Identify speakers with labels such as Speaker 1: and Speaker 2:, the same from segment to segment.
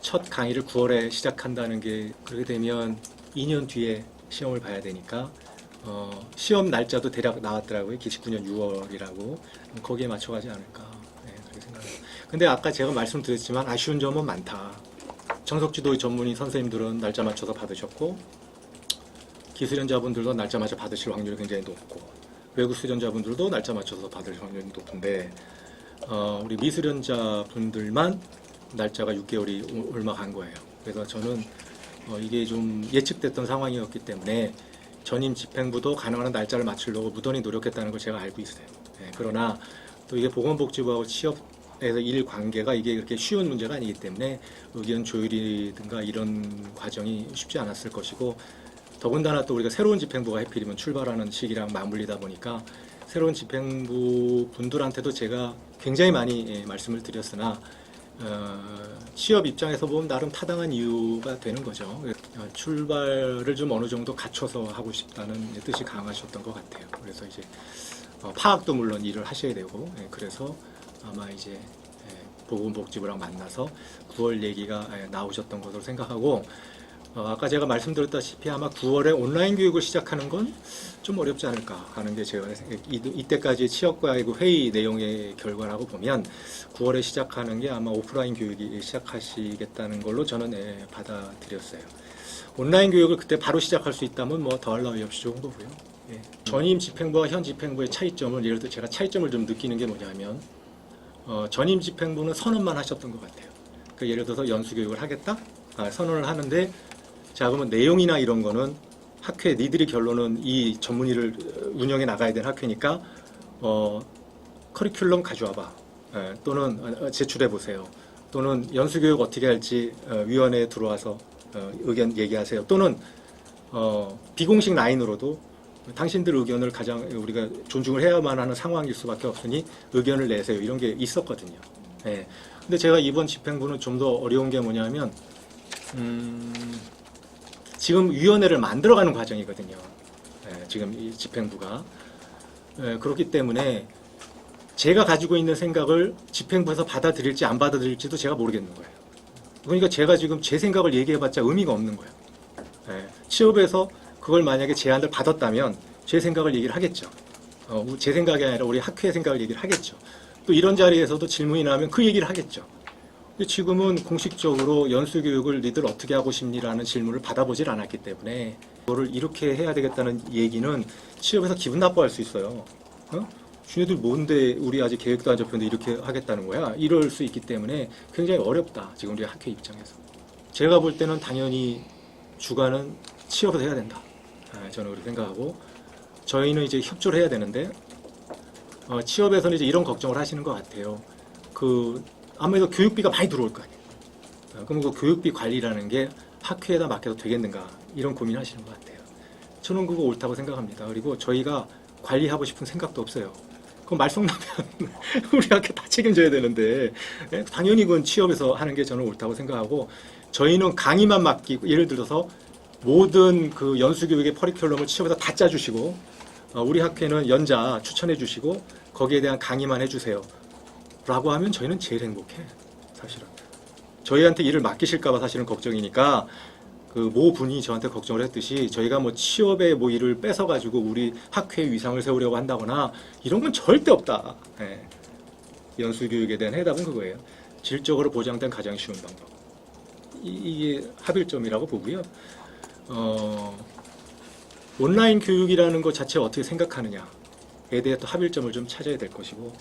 Speaker 1: 첫 강의를 9월에 시작한다는 게 그렇게 되면 2년 뒤에 시험을 봐야 되니까 시험 날짜도 대략 나왔더라고요. 19년 6월이라고. 거기에 맞춰가지 않을까. 네, 그렇게 생각해요. 근데 아까 제가 말씀드렸지만 아쉬운 점은 많다. 정석지도 전문의 선생님들은 날짜 맞춰서 받으셨고 기술연자분들도 날짜 맞춰 받으실 확률이 굉장히 높고 외국 수련자분들도 날짜 맞춰서 받을 확률이 높은데 우리 미술연자분들만 날짜가 6개월이 얼마 간 거예요. 그래서 저는 이게 좀 예측됐던 상황이었기 때문에 전임 집행부도 가능한 날짜를 맞추려고 무던히 노력했다는 걸 제가 알고 있어요. 네, 그러나 또 이게 보건복지부하고 취업에서 일 관계가 이게 그렇게 쉬운 문제가 아니기 때문에 의견 조율이든가 이런 과정이 쉽지 않았을 것이고 더군다나 또 우리가 새로운 집행부가 하필이면 출발하는 시기랑 맞물리다 보니까 새로운 집행부 분들한테도 제가 굉장히 많이 말씀을 드렸으나 취업 입장에서 보면 나름 타당한 이유가 되는 거죠. 출발을 좀 어느 정도 갖춰서 하고 싶다는 뜻이 강하셨던 것 같아요. 그래서 이제 파악도 물론 일을 하셔야 되고 그래서 아마 이제 보건복지부랑 만나서 9월 얘기가 나오셨던 것으로 생각하고 아까 제가 말씀드렸다시피 아마 9월에 온라인 교육을 시작하는 건 좀 어렵지 않을까 하는 게 제가 이때까지 취업과의 그 회의 내용의 결과라고 보면 9월에 시작하는 게 아마 오프라인 교육이 시작하시겠다는 걸로 저는 받아들였어요. 온라인 교육을 그때 바로 시작할 수 있다면 뭐 더할 나위 없이 좋은 거고요. 예. 전임 집행부와 현 집행부의 차이점을 예를 들어 제가 차이점을 좀 느끼는 게 뭐냐면 전임 집행부는 선언만 하셨던 것 같아요. 그러니까 예를 들어서 연수교육을 하겠다? 선언을 하는데 자 그러면 내용이나 이런 거는 학회 니들이 결론은 이 전문의를 운영해 나가야 되는 학회니까 커리큘럼 가져와봐 또는 제출해 보세요 또는 연수교육 어떻게 할지 위원회에 들어와서 의견 얘기하세요 또는 비공식 라인으로도 당신들 의견을 가장 우리가 존중을 해야만 하는 상황일 수밖에 없으니 의견을 내세요 이런 게 있었거든요. 네. 근데 제가 이번 집행부는 좀 더 어려운 게 뭐냐면 지금 위원회를 만들어가는 과정이거든요. 지금 이 집행부가. 그렇기 때문에 제가 가지고 있는 생각을 집행부에서 받아들일지 안 받아들일지도 제가 모르겠는 거예요. 그러니까 제가 지금 제 생각을 얘기해봤자 의미가 없는 거예요. 취업에서 그걸 만약에 제안을 받았다면 제 생각을 얘기를 하겠죠. 제 생각이 아니라 우리 학회의 생각을 얘기를 하겠죠. 또 이런 자리에서도 질문이 나오면 그 얘기를 하겠죠. 근데 지금은 공식적으로 연수교육을 니들 어떻게 하고 싶니라는 질문을 받아보질 않았기 때문에 그거를 이렇게 해야 되겠다는 얘기는 취업에서 기분 나빠할 수 있어요. 쟤네들 뭔데 우리 아직 계획도 안 잡혔는데 이렇게 하겠다는 거야? 이럴 수 있기 때문에 굉장히 어렵다. 지금 우리 학회 입장에서. 제가 볼 때는 당연히 주관은 취업에서 해야 된다. 저는 그렇게 생각하고 저희는 이제 협조를 해야 되는데 취업에서는 이제 이런 걱정을 하시는 것 같아요. 아무래도 교육비가 많이 들어올 거 아니에요. 그럼 그 교육비 관리라는 게 학회에다 맡겨도 되겠는가 이런 고민하시는 것 같아요. 저는 그거 옳다고 생각합니다. 그리고 저희가 관리하고 싶은 생각도 없어요. 그럼 말썽 나면 우리 학교 다 책임져야 되는데 당연히 그건 취업에서 하는 게 저는 옳다고 생각하고 저희는 강의만 맡기고 예를 들어서 모든 그 연수교육의 커리큘럼을 취업에서 다 짜주시고 우리 학회는 연자 추천해 주시고 거기에 대한 강의만 해주세요. 라고 하면 저희는 제일 행복해. 사실은. 저희한테 일을 맡기실까봐 사실은 걱정이니까 그 모 분이 저한테 걱정을 했듯이 저희가 뭐 취업에 뭐 일을 뺏어가지고 우리 학회의 위상을 세우려고 한다거나 이런 건 절대 없다. 연수교육에 대한 해답은 그거예요. 질적으로 보장된 가장 쉬운 방법. 이게 합일점이라고 보고요. 온라인 교육이라는 것 자체를 어떻게 생각하느냐에 대해 또 합일점을 좀 찾아야 될 것이고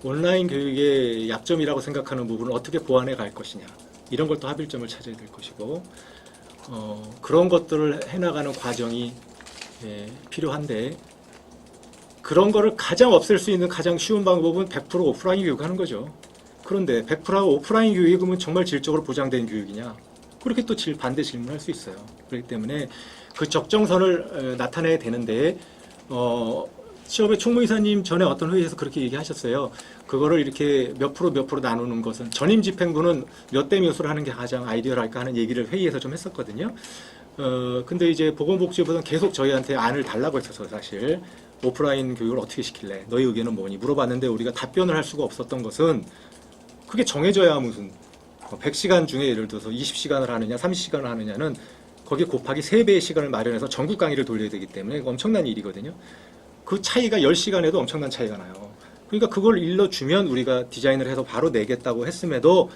Speaker 1: 온라인 교육의 약점이라고 생각하는 부분을 어떻게 보완해 갈 것이냐 이런 걸 또 합일점을 찾아야 될 것이고 그런 것들을 해나가는 과정이 필요한데 그런 거를 가장 없앨 수 있는 가장 쉬운 방법은 100% 오프라인 교육하는 거죠. 그런데 100% 오프라인 교육이 그러면 정말 질적으로 보장된 교육이냐 그렇게 또 반대 질문할 수 있어요. 그렇기 때문에 그 적정선을 나타내야 되는데 취업의 총무이사님 전에 어떤 회의에서 그렇게 얘기하셨어요. 그거를 이렇게 몇 프로 나누는 것은 전임 집행부는 몇 대 몇으로 하는 게 가장 아이디어랄까 하는 얘기를 회의에서 좀 했었거든요. 근데 이제 보건복지부는 계속 저희한테 안을 달라고 했어서 사실 오프라인 교육을 어떻게 시킬래? 너희 의견은 뭐니? 물어봤는데 우리가 답변을 할 수가 없었던 것은 그게 정해져야 무슨 100시간 중에 예를 들어서 20시간을 하느냐 30시간을 하느냐는 거기에 곱하기 3배의 시간을 마련해서 전국 강의를 돌려야 되기 때문에 엄청난 일이거든요. 그 차이가 10시간에도 엄청난 차이가 나요. 그러니까 그걸 일러주면 우리가 디자인을 해서 바로 내겠다고 했음에도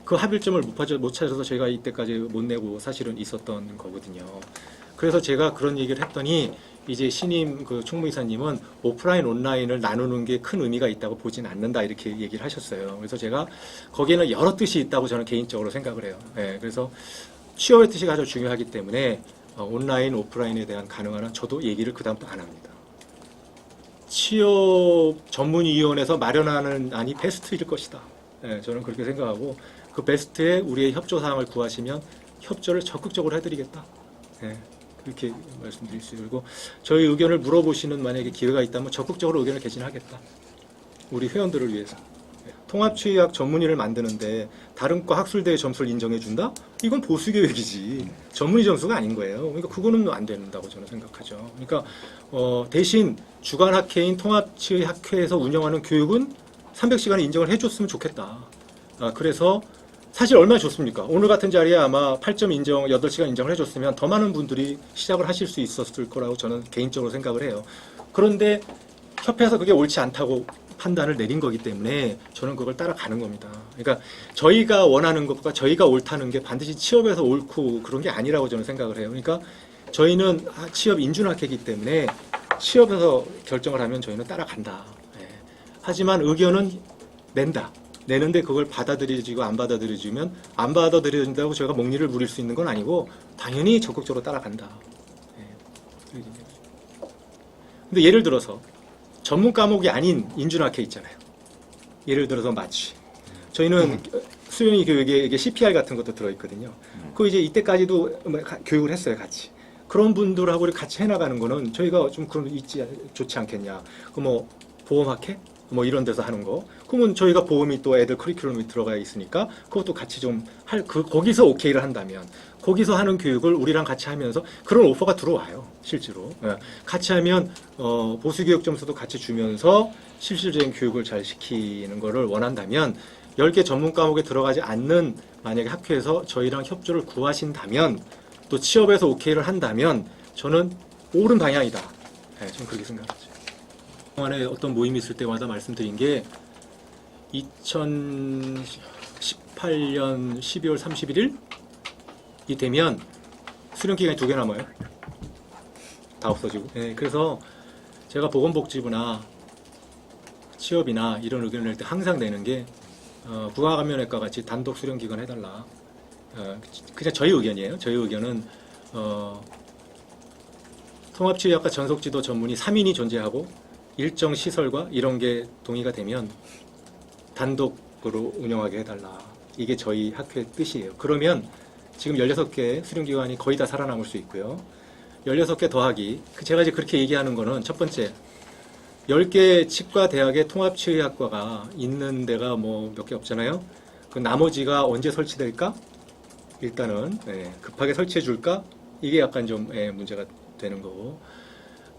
Speaker 1: 그 합일점을 못 찾아서 저희가 이때까지 못 내고 사실은 있었던 거거든요. 그래서 제가 그런 얘기를 했더니 이제 신임 그 총무이사님은 오프라인 온라인을 나누는 게 큰 의미가 있다고 보진 않는다 이렇게 얘기를 하셨어요. 그래서 제가 거기에는 여러 뜻이 있다고 저는 개인적으로 생각을 해요. 네, 그래서 취업의 뜻이 가장 중요하기 때문에 온라인, 오프라인에 대한 가능한 한 저도 얘기를 그다음부터 안 합니다. 취업 전문위원회에서 마련하는 안이 베스트일 것이다. 네, 저는 그렇게 생각하고 그 베스트에 우리의 협조 사항을 구하시면 협조를 적극적으로 해드리겠다. 네, 그렇게 말씀드릴 수 있고 그리고 저희 의견을 물어보시는 만약에 기회가 있다면 적극적으로 의견을 개진하겠다. 우리 회원들을 위해서. 통합치의학 전문의를 만드는데 다른 과 학술대의 점수를 인정해준다? 이건 보수교육이지 전문의 점수가 아닌 거예요. 그러니까 그거는 안 된다고 저는 생각하죠. 그러니까 대신 주간학회인 통합치의학회에서 운영하는 교육은 300시간을 인정을 해줬으면 좋겠다. 그래서 사실 얼마나 좋습니까? 오늘 같은 자리에 아마 8점 인정, 8시간 인정을 해줬으면 더 많은 분들이 시작을 하실 수 있었을 거라고 저는 개인적으로 생각을 해요. 그런데 협회에서 그게 옳지 않다고 판단을 내린 거기 때문에 저는 그걸 따라가는 겁니다. 그러니까 저희가 원하는 것과 저희가 옳다는 게 반드시 취업에서 옳고 그런 게 아니라고 저는 생각을 해요. 그러니까 저희는 취업 인준학회이기 때문에 취업에서 결정을 하면 저희는 따라간다. 하지만 의견은 낸다. 내는데 그걸 받아들여지고 안 받아들여지면 안 받아들여진다고 저희가 먹니를 부릴 수 있는 건 아니고 당연히 적극적으로 따라간다. 근데 예를 들어서 전문 과목이 아닌 인준학회 있잖아요. 예를 들어서 마취. 저희는 수련이 교육에 이게 CPR 같은 것도 들어있거든요. 그 이제 이때까지도 교육을 했어요, 같이. 그런 분들하고 같이 해나가는 거는 저희가 좀 그런 있지 좋지 않겠냐. 그 뭐 보험학회? 뭐 이런 데서 하는 거. 그러면 저희가 보험이 또 애들 커리큘럼에 들어가 있으니까 그것도 같이 좀 거기서 오케이를 한다면 거기서 하는 교육을 우리랑 같이 하면서 그런 오퍼가 들어와요. 실제로. 같이 하면 보수교육 점수도 같이 주면서 실질적인 교육을 잘 시키는 거를 원한다면 10개 전문 과목에 들어가지 않는 만약에 학회에서 저희랑 협조를 구하신다면 또 취업에서 오케이를 한다면 저는 옳은 방향이다. 저는 그렇게 생각하죠. 동안에 어떤 모임이 있을 때마다 말씀드린 게 2018년 12월 31일이 되면 수련 기간이 2개 남아요. 다 없어지고. 그래서 제가 보건복지부나 취업이나 이런 의견을 낼 때 항상 내는 게 부가감면외과 같이 단독 수련 기간 해달라. 그냥 저희 의견이에요. 저희 의견은 통합치의학과 전속지도 전문의 3인이 존재하고 일정 시설과 이런 게 동의가 되면 단독으로 운영하게 해달라. 이게 저희 학회의 뜻이에요. 그러면 지금 16개 수련기관이 거의 다 살아남을 수 있고요. 16개 더하기. 제가 이제 그렇게 얘기하는 거는 첫 번째, 10개 치과 대학의 통합치의학과가 있는 데가 뭐 몇 개 없잖아요. 그 나머지가 언제 설치될까? 일단은 급하게 설치해 줄까? 이게 약간 좀 문제가 되는 거고.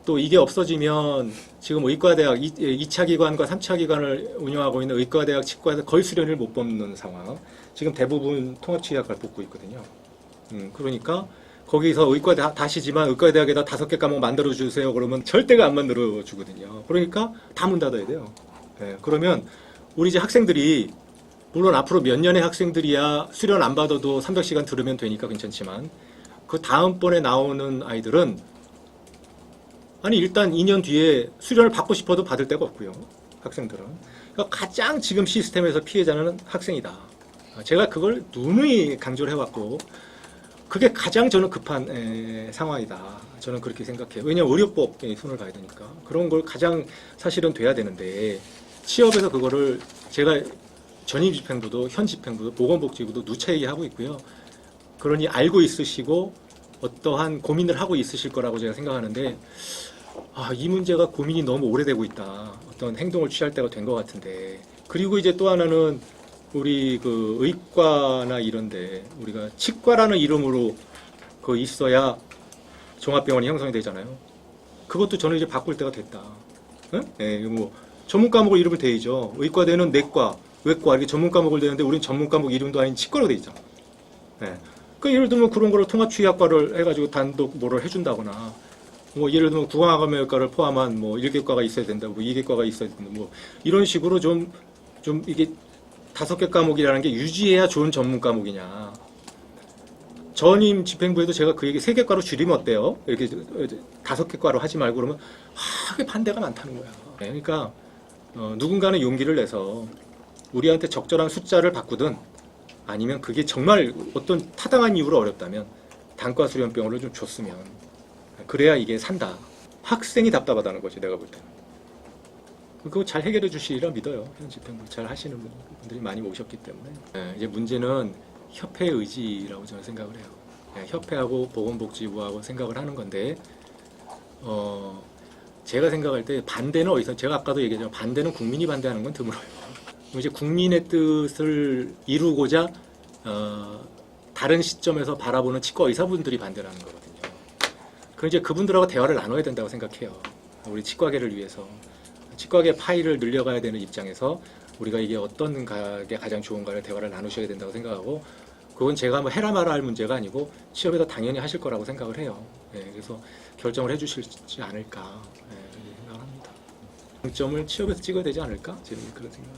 Speaker 1: 또 이게 없어지면 지금 의과대학 2차 기관과 3차 기관을 운영하고 있는 의과대학, 치과에서 거의 수련을 못 뽑는 상황. 지금 대부분 통합치의학과를 뽑고 있거든요. 그러니까 거기서 의과대학 다시지만 의과대학에다 5개 과목 만들어 주세요. 그러면 절대가 안 만들어 주거든요. 그러니까 다 문 닫아야 돼요. 그러면 우리 이제 학생들이 물론 앞으로 몇 년의 학생들이야 수련 안 받아도 300시간 들으면 되니까 괜찮지만 그 다음번에 나오는 아이들은 아니 일단 2년 뒤에 수련을 받고 싶어도 받을 데가 없고요. 학생들은. 그러니까 가장 지금 시스템에서 피해자는 학생이다. 제가 그걸 누누이 강조를 해왔고 그게 가장 저는 급한 상황이다. 저는 그렇게 생각해요. 왜냐하면 의료법에 손을 봐야 되니까. 그런 걸 가장 사실은 돼야 되는데 취업에서 그거를 제가 전임 집행부도 현 집행부도 보건복지부도 누차 얘기하고 있고요. 그러니 알고 있으시고 어떠한 고민을 하고 있으실 거라고 제가 생각하는데 이 문제가 고민이 너무 오래되고 있다. 어떤 행동을 취할 때가 된 것 같은데 그리고 이제 또 하나는 우리 그 의과나 이런데 우리가 치과라는 이름으로 그 있어야 종합병원이 형성이 되잖아요. 그것도 저는 이제 바꿀 때가 됐다. 뭐 전문 과목을 이름을 대야죠. 의과대는 내과, 외과 이렇게 전문 과목을 되는데 우린 전문 과목 이름도 아닌 치과로 돼 있잖아. 예. 그 예를 들면 그런 거를 통합치의학과를 해가지고 단독 뭐를 해준다거나, 뭐 예를 들면 구강암외과를 포함한 뭐 1개과가 있어야 된다고, 뭐 2개과가 있어야 된다, 뭐 이런 식으로 좀 이게 5개 과목이라는 게 유지해야 좋은 전문 과목이냐. 전임 집행부에도 제가 그 얘기 3개 과로 줄이면 어때요? 이렇게 5개 과로 하지 말고 그러면 하게 반대가 많다는 거야. 네, 그러니까 누군가는 용기를 내서 우리한테 적절한 숫자를 바꾸든 아니면 그게 정말 어떤 타당한 이유로 어렵다면 단과 수련병원을 좀 줬으면 그래야 이게 산다. 학생이 답답하다는 거지 내가 볼 때는. 그거 잘 해결해 주시리라 믿어요. 현 집행부 잘 하시는 분들이 많이 오셨기 때문에. 네, 이제 문제는 협회의 의지라고 저는 생각을 해요. 네, 협회하고 보건복지부하고 생각을 하는 건데 제가 생각할 때 반대는 어디서, 제가 아까도 얘기했지만 반대는 국민이 반대하는 건 드물어요. 이제 국민의 뜻을 이루고자 다른 시점에서 바라보는 치과 의사분들이 반대를 하는 거거든요. 그럼 이제 그분들하고 대화를 나눠야 된다고 생각해요. 우리 치과계를 위해서. 치과계 파일을 늘려가야 되는 입장에서 우리가 이게 어떤 게 가장 좋은가를 대화를 나누셔야 된다고 생각하고, 그건 제가 뭐 해라 마라 할 문제가 아니고 취업에서 당연히 하실 거라고 생각을 해요. 네, 그래서 결정을 해주실지 않을까, 네, 그렇게 생각을 합니다. 장점을 취업에서 찍어야 되지 않을까? 저는 그런 생각.